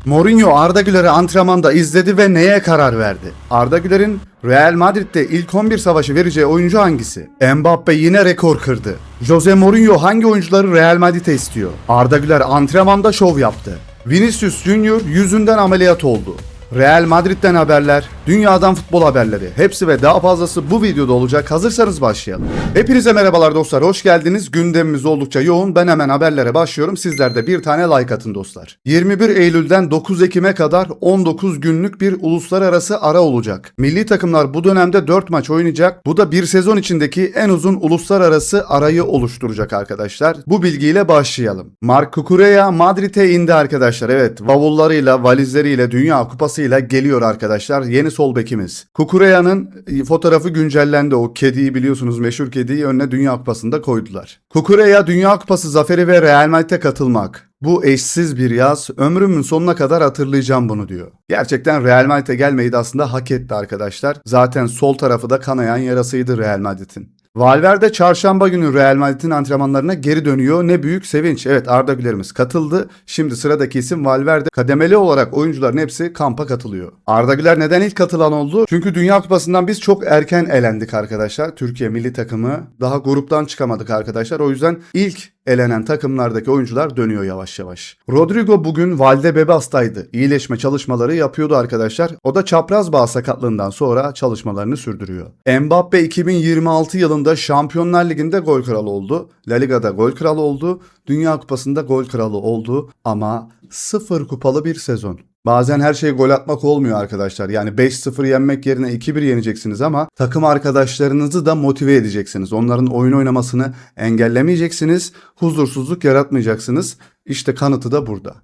Mourinho Arda Güler'i antrenmanda izledi ve neye karar verdi? Arda Güler'in Real Madrid'de ilk 11 savaşı vereceği oyuncu hangisi? Mbappe yine rekor kırdı. Jose Mourinho hangi oyuncuları Real Madrid'e istiyor? Arda Güler antrenmanda şov yaptı. Vinicius Junior yüzünden ameliyat oldu. Real Madrid'den haberler, dünyadan futbol haberleri, hepsi ve daha fazlası bu videoda olacak. Hazırsanız başlayalım. Hepinize merhabalar dostlar, hoş geldiniz. Gündemimiz oldukça yoğun. Ben hemen haberlere başlıyorum. Sizler de bir tane like atın dostlar. 21 Eylül'den 9 Ekim'e kadar 19 günlük bir uluslararası ara olacak. Milli takımlar bu dönemde 4 maç oynayacak. Bu da bir sezon içindeki en uzun uluslararası arayı oluşturacak arkadaşlar. Bu bilgiyle başlayalım. Marc Cucurella Madrid'e indi arkadaşlar. Evet, bavullarıyla, valizleriyle, Dünya Kupası'yla geliyor arkadaşlar. Yeni sol bekimiz. Cucurella'nın fotoğrafı güncellendi. O kediyi biliyorsunuz, meşhur kediyi önüne Dünya Kupası'nda koydular. Cucurella Dünya Kupası zaferi ve Real Madrid'e katılmak. Bu eşsiz bir yaz. Ömrümün sonuna kadar hatırlayacağım bunu diyor. Gerçekten Real Madrid'e gelmeyi de aslında hak etti arkadaşlar. Zaten sol tarafı da kanayan yarasıydı Real Madrid'in. Valverde çarşamba günü Real Madrid'in antrenmanlarına geri dönüyor. Ne büyük sevinç. Evet, Arda Güler'imiz katıldı. Şimdi sıradaki isim Valverde. Kademeli olarak oyuncuların hepsi kampa katılıyor. Arda Güler neden ilk katılan oldu? Çünkü Dünya Kupası'ndan biz çok erken elendik arkadaşlar. Türkiye milli takımı daha gruptan çıkamadık arkadaşlar. O yüzden ilk elenen takımlardaki oyuncular dönüyor yavaş yavaş. Rodrigo bugün Valdebebas'taydı. İyileşme çalışmaları yapıyordu arkadaşlar. O da çapraz bağ sakatlığından sonra çalışmalarını sürdürüyor. Mbappe 2026 yılında Şampiyonlar Ligi'nde gol kralı oldu. La Liga'da gol kralı oldu. Dünya Kupası'nda gol kralı oldu. Ama 0 kupalı bir sezon. Bazen her şey gol atmak olmuyor arkadaşlar. Yani 5-0 yenmek yerine 2-1 yeneceksiniz ama takım arkadaşlarınızı da motive edeceksiniz. Onların oyun oynamasını engellemeyeceksiniz. Huzursuzluk yaratmayacaksınız. İşte kanıtı da burada.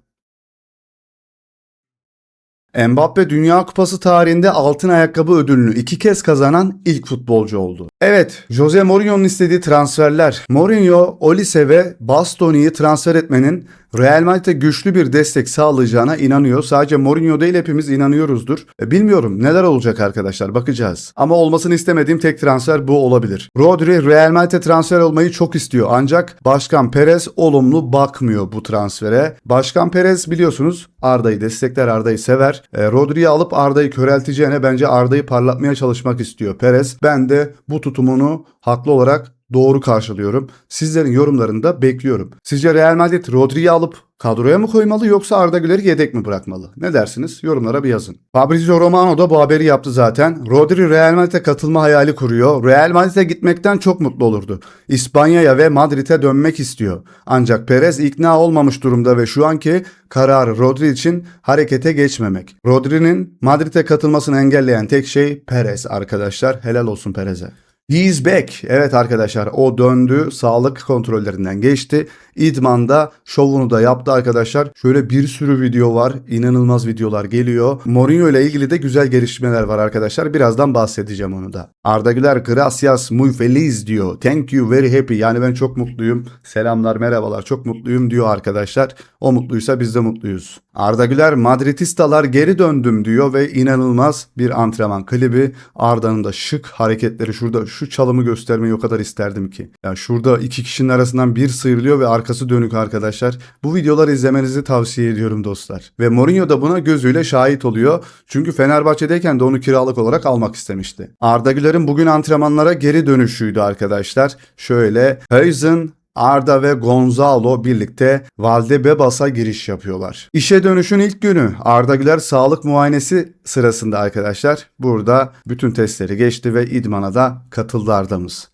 Mbappe Dünya Kupası tarihinde altın ayakkabı ödülünü 2 kez kazanan ilk futbolcu oldu. Evet, Jose Mourinho'nun istediği transferler. Mourinho, Olise ve Bastoni'yi transfer etmenin Real Madrid'e güçlü bir destek sağlayacağına inanıyor. Sadece Mourinho değil, hepimiz inanıyoruzdur. Bilmiyorum neler olacak arkadaşlar, bakacağız. Ama olmasını istemediğim tek transfer bu olabilir. Rodri Real Madrid'e transfer olmayı çok istiyor. Ancak Başkan Perez olumlu bakmıyor bu transfere. Başkan Perez biliyorsunuz Arda'yı destekler, Arda'yı sever. Rodri'yi alıp Arda'yı körelteceğine bence Arda'yı parlatmaya çalışmak istiyor Perez. Ben de bu tutumunu haklı olarak doğru karşılıyorum. Sizlerin yorumlarını da bekliyorum. Sizce Real Madrid Rodri'yi alıp kadroya mı koymalı yoksa Arda Güler'i yedek mi bırakmalı? Ne dersiniz? Yorumlara bir yazın. Fabrizio Romano da bu haberi yaptı zaten. Rodri Real Madrid'e katılma hayali kuruyor. Real Madrid'e gitmekten çok mutlu olurdu. İspanya'ya ve Madrid'e dönmek istiyor. Ancak Perez ikna olmamış durumda ve şu anki kararı Rodri için harekete geçmemek. Rodri'nin Madrid'e katılmasını engelleyen tek şey Perez arkadaşlar. Helal olsun Perez'e. He is back. Evet arkadaşlar, o döndü. Sağlık kontrollerinden geçti. İdman'da şovunu da yaptı arkadaşlar. Şöyle bir sürü video var. İnanılmaz videolar geliyor. Mourinho ile ilgili de güzel gelişmeler var arkadaşlar. Birazdan bahsedeceğim onu da. Arda Güler gracias muy feliz diyor. Thank you very happy. Yani ben çok mutluyum. Selamlar, merhabalar. Çok mutluyum diyor arkadaşlar. O mutluysa biz de mutluyuz. Arda Güler Madridistalar geri döndüm diyor ve inanılmaz bir antrenman klibi. Arda'nın da şık hareketleri. Şurada şu çalımı göstermeyi o kadar isterdim ki. Yani şurada iki kişinin arasından bir sıyrılıyor ve arkası dönük arkadaşlar. Bu videoları izlemenizi tavsiye ediyorum dostlar. Ve Mourinho da buna gözüyle şahit oluyor. Çünkü Fenerbahçe'deyken de onu kiralık olarak almak istemişti. Arda Güler'in bugün antrenmanlara geri dönüşüydü arkadaşlar. Şöyle Huijsen, Arda ve Gonzalo birlikte Valdebebas'a giriş yapıyorlar. İşe dönüşün ilk günü Arda Güler sağlık muayenesi sırasında arkadaşlar burada bütün testleri geçti ve idmana da katıldı Arda'mız.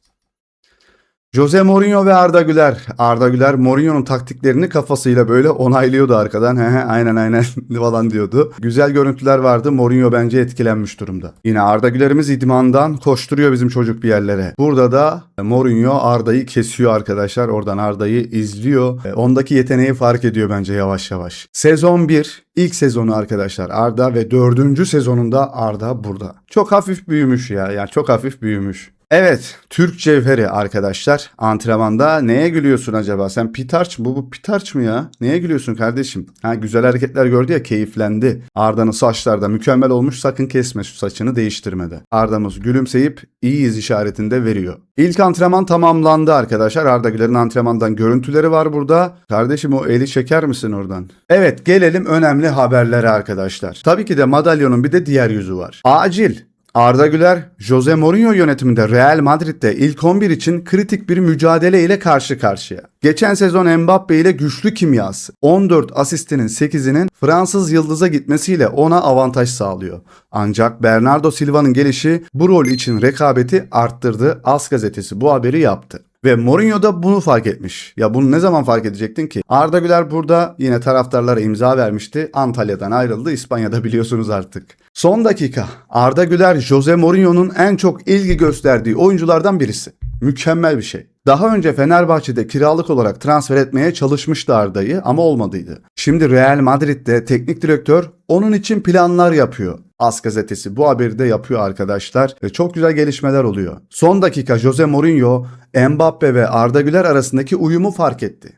Jose Mourinho ve Arda Güler. Arda Güler Mourinho'nun taktiklerini kafasıyla böyle onaylıyordu arkadan. Aynen falan diyordu. Güzel görüntüler vardı. Mourinho bence etkilenmiş durumda. Yine Arda Güler'imiz idmandan koşturuyor bizim çocuk bir yerlere. Burada da Mourinho Arda'yı kesiyor arkadaşlar. Oradan Arda'yı izliyor. Ondaki yeteneği fark ediyor bence yavaş yavaş. Sezon 1. İlk sezonu arkadaşlar Arda ve 4. sezonunda Arda burada. Çok hafif büyümüş ya. Yani çok hafif büyümüş. Evet, Türk Cevheri arkadaşlar antrenmanda. Neye gülüyorsun acaba? Sen pitarç mı? Bu pitarç mı ya? Neye gülüyorsun kardeşim? Ha, güzel hareketler gördü ya, keyiflendi. Arda'nın saçları da mükemmel olmuş, sakın kesme şu saçını, değiştirmede. Arda'mız gülümseyip iyiyiz işaretinde veriyor. İlk antrenman tamamlandı arkadaşlar. Arda Güler'in antrenmandan görüntüleri var burada. Kardeşim o eli çeker misin oradan? Evet, gelelim önemli haberlere arkadaşlar. Tabii ki de madalyonun bir de diğer yüzü var. Acil. Arda Güler, Jose Mourinho yönetiminde Real Madrid'de ilk 11 için kritik bir mücadele ile karşı karşıya. Geçen sezon Mbappe ile güçlü kimyası, 14 asistinin 8'inin Fransız yıldıza gitmesiyle ona avantaj sağlıyor. Ancak Bernardo Silva'nın gelişi bu rol için rekabeti arttırdı. AS gazetesi bu haberi yaptı. Ve Mourinho da bunu fark etmiş. Ya bunu ne zaman fark edecektin ki? Arda Güler burada yine taraftarlara imza vermişti. Antalya'dan ayrıldı. İspanya'da biliyorsunuz artık. Son dakika. Arda Güler, Jose Mourinho'nun en çok ilgi gösterdiği oyunculardan birisi. Mükemmel bir şey. Daha önce Fenerbahçe'de kiralık olarak transfer etmeye çalışmıştı Arda'yı ama olmadıydı. Şimdi Real Madrid'de teknik direktör onun için planlar yapıyor. AS gazetesi bu haberi de yapıyor arkadaşlar. Çok güzel gelişmeler oluyor. Son dakika Jose Mourinho, Mbappe ve Arda Güler arasındaki uyumu fark etti.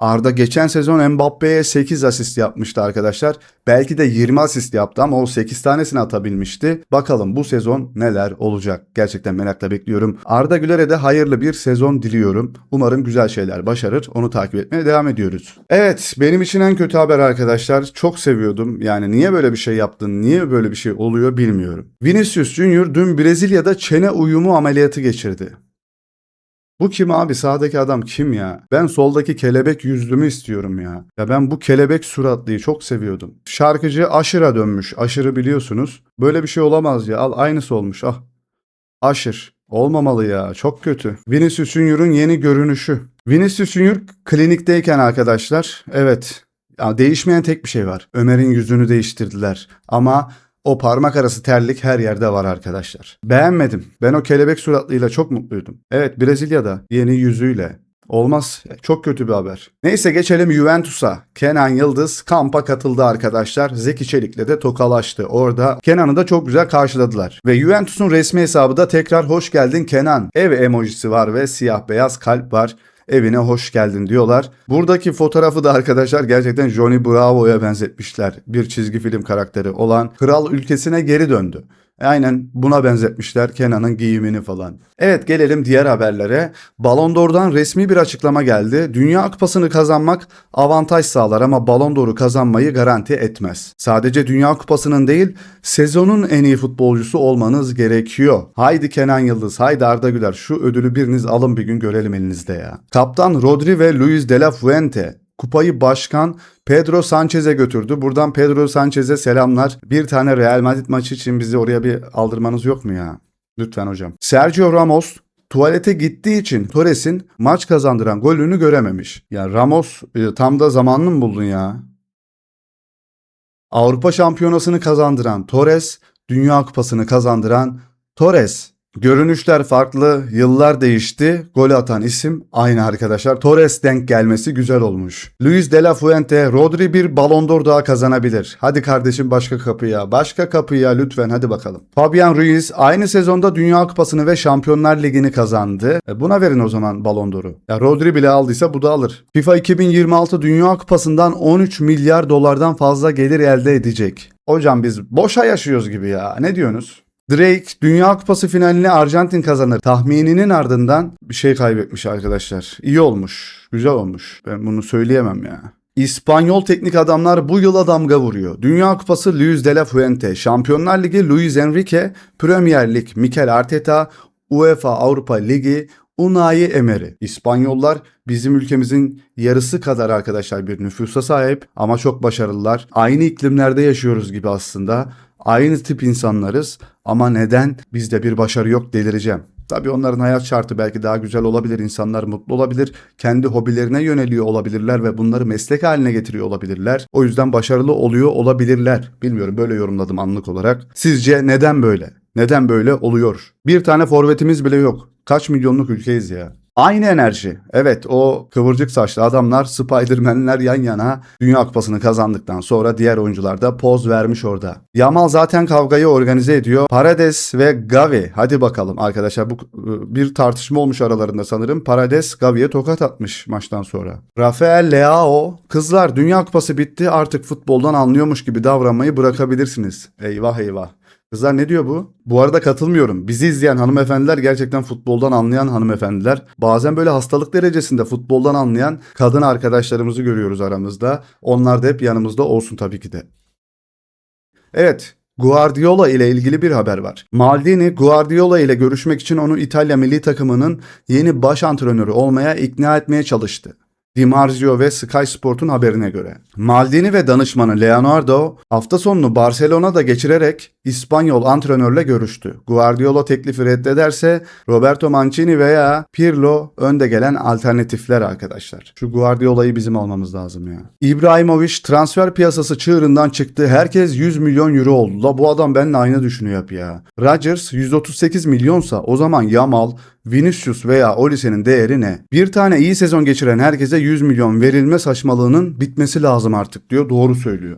Arda geçen sezon Mbappe'ye 8 asist yapmıştı arkadaşlar. Belki de 20 asist yaptı ama o 8 tanesini atabilmişti. Bakalım bu sezon neler olacak? Gerçekten merakla bekliyorum. Arda Güler'e de hayırlı bir sezon diliyorum. Umarım güzel şeyler başarır. Onu takip etmeye devam ediyoruz. Evet, benim için en kötü haber arkadaşlar. Çok seviyordum. Yani niye böyle bir şey yaptın? Niye böyle bir şey oluyor bilmiyorum. Vinicius Junior dün Brezilya'da çene uyumu ameliyatı geçirdi. Bu kim abi? Sağdaki adam kim ya? Ben soldaki kelebek yüzlümü istiyorum ya. Ya ben bu kelebek suratlıyı çok seviyordum. Şarkıcı Aşır'a dönmüş. Aşır'ı biliyorsunuz. Böyle bir şey olamaz ya. Al aynısı olmuş. Ah. Aşır. Olmamalı ya. Çok kötü. Vinicius Junior'un yeni görünüşü. Vinicius Junior klinikteyken arkadaşlar. Evet. Ya değişmeyen tek bir şey var. Ömer'in yüzünü değiştirdiler. Ama o parmak arası terlik her yerde var arkadaşlar. Beğenmedim. Ben o kelebek suratlıyla çok mutluydum. Evet, Brezilya'da yeni yüzüyle. Olmaz. Çok kötü bir haber. Neyse geçelim Juventus'a. Kenan Yıldız kampa katıldı arkadaşlar. Zeki Çelik'le de tokalaştı. Orada Kenan'ı da çok güzel karşıladılar. Ve Juventus'un resmi hesabı da tekrar hoş geldin Kenan. Ev emojisi var ve siyah beyaz kalp var. Evine hoş geldin diyorlar. Buradaki fotoğrafı da arkadaşlar gerçekten Johnny Bravo'ya benzetmişler. Bir çizgi film karakteri olan kral ülkesine geri döndü. Aynen buna benzetmişler Kenan'ın giyimini falan. Evet, gelelim diğer haberlere. Ballon d'Or'dan resmi bir açıklama geldi. Dünya Kupası'nı kazanmak avantaj sağlar ama Ballon d'Or'u kazanmayı garanti etmez. Sadece Dünya Kupası'nın değil, sezonun en iyi futbolcusu olmanız gerekiyor. Haydi Kenan Yıldız, haydi Arda Güler, şu ödülü biriniz alın bir gün görelim elinizde ya. Kaptan Rodri ve Luis de la Fuente kupayı başkan Pedro Sanchez'e götürdü. Buradan Pedro Sanchez'e selamlar. Bir tane Real Madrid maçı için bizi oraya bir aldırmanız yok mu ya? Lütfen hocam. Sergio Ramos tuvalete gittiği için Torres'in maç kazandıran golünü görememiş. Ya Ramos tam da zamanını mı buldun ya? Avrupa Şampiyonası'nı kazandıran Torres, Dünya Kupası'nı kazandıran Torres. Görünüşler farklı, yıllar değişti, gol atan isim aynı arkadaşlar. Torres denk gelmesi güzel olmuş. Luis de la Fuente, Rodri bir Ballon d'Or daha kazanabilir. Hadi kardeşim başka kapıya, başka kapıya lütfen hadi bakalım. Fabian Ruiz aynı sezonda Dünya Kupası'nı ve Şampiyonlar Ligi'ni kazandı. Buna verin o zaman Ballon d'Or'u. Ya Rodri bile aldıysa bu da alır. FIFA 2026 Dünya Kupası'ndan 13 milyar dolardan fazla gelir elde edecek. Hocam biz boşa yaşıyoruz gibi ya. Ne diyorsunuz? Drake Dünya Kupası finalini Arjantin kazanır tahmininin ardından bir şey kaybetmiş arkadaşlar. İyi olmuş, güzel olmuş. Ben bunu söyleyemem ya. İspanyol teknik adamlar bu yıla damga vuruyor. Dünya Kupası Luis de la Fuente, Şampiyonlar Ligi Luis Enrique, Premier Lig Mikel Arteta, UEFA Avrupa Ligi Unai Emery. İspanyollar bizim ülkemizin yarısı kadar arkadaşlar bir nüfusa sahip ama çok başarılılar. Aynı iklimlerde yaşıyoruz gibi aslında. Aynı tip insanlarız ama neden bizde bir başarı yok delireceğim. Tabii onların hayat şartı belki daha güzel olabilir, insanlar mutlu olabilir, kendi hobilerine yöneliyor olabilirler ve bunları meslek haline getiriyor olabilirler. O yüzden başarılı oluyor olabilirler. Bilmiyorum, böyle yorumladım anlık olarak. Sizce neden böyle? Neden böyle oluyor? Bir tane forvetimiz bile yok. Kaç milyonluk ülkeyiz ya? Aynı enerji. Evet, o kıvırcık saçlı adamlar, Spider-Man'ler yan yana Dünya Kupası'nı kazandıktan sonra diğer oyuncular da poz vermiş orada. Yamal zaten kavgayı organize ediyor. Paredes ve Gavi. Hadi bakalım arkadaşlar, bu bir tartışma olmuş aralarında sanırım. Paredes Gavi'ye tokat atmış maçtan sonra. Rafael Leao, kızlar Dünya Kupası bitti, artık futboldan anlıyormuş gibi davranmayı bırakabilirsiniz. Eyvah eyvah. Kızlar ne diyor bu? Bu arada katılmıyorum. Bizi izleyen hanımefendiler gerçekten futboldan anlayan hanımefendiler. Bazen böyle hastalık derecesinde futboldan anlayan kadın arkadaşlarımızı görüyoruz aramızda. Onlar da hep yanımızda olsun tabii ki de. Evet, Guardiola ile ilgili bir haber var. Maldini, Guardiola ile görüşmek için onu İtalya milli takımının yeni baş antrenörü olmaya ikna etmeye çalıştı. Di Marzio ve Sky Sport'un haberine göre. Maldini ve danışmanı Leonardo hafta sonunu Barcelona'da geçirerek İspanyol antrenörle görüştü. Guardiola teklifi reddederse Roberto Mancini veya Pirlo önde gelen alternatifler arkadaşlar. Şu Guardiola'yı bizim almamız lazım ya. İbrahimovic transfer piyasası çığırından çıktı. Herkes 100 milyon euro oldu. La bu adam benimle aynı düşünüyor hep ya. Rodgers 138 milyonsa o zaman Yamal, Vinicius veya Olise'nin değeri ne? Bir tane iyi sezon geçiren herkese 100 milyon verilme saçmalığının bitmesi lazım artık diyor. Doğru söylüyor.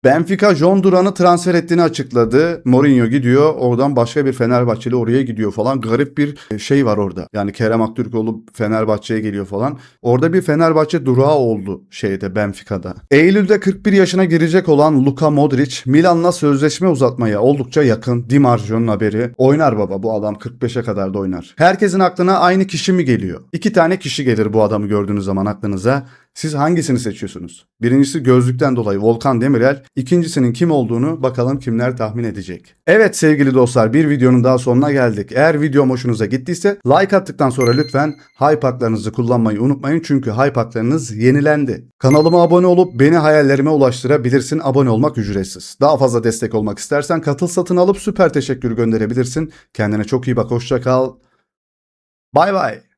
Benfica John Duran'ı transfer ettiğini açıkladı. Mourinho gidiyor. Oradan başka bir Fenerbahçeli oraya gidiyor falan. Garip bir şey var orada. Yani Kerem Aktürkoğlu Fenerbahçe'ye geliyor falan. Orada bir Fenerbahçe durağı oldu Benfica'da. Eylül'de 41 yaşına girecek olan Luka Modric Milan'la sözleşme uzatmaya oldukça yakın. Di Marzio'nun haberi. Oynar baba, bu adam 45'e kadar da oynar. Herkesin aklına aynı kişi mi geliyor? 2 tane kişi gelir bu adamı gördüğünüz zaman aklınıza. Siz hangisini seçiyorsunuz? Birincisi gözlükten dolayı Volkan Demirel. İkincisinin kim olduğunu bakalım kimler tahmin edecek. Evet sevgili dostlar, bir videonun daha sonuna geldik. Eğer videom hoşunuza gittiyse like attıktan sonra lütfen hype haklarınızı kullanmayı unutmayın. Çünkü hype haklarınız yenilendi. Kanalıma abone olup beni hayallerime ulaştırabilirsin. Abone olmak ücretsiz. Daha fazla destek olmak istersen katıl satın alıp süper teşekkür gönderebilirsin. Kendine çok iyi bak, hoşça kal. Bay bay.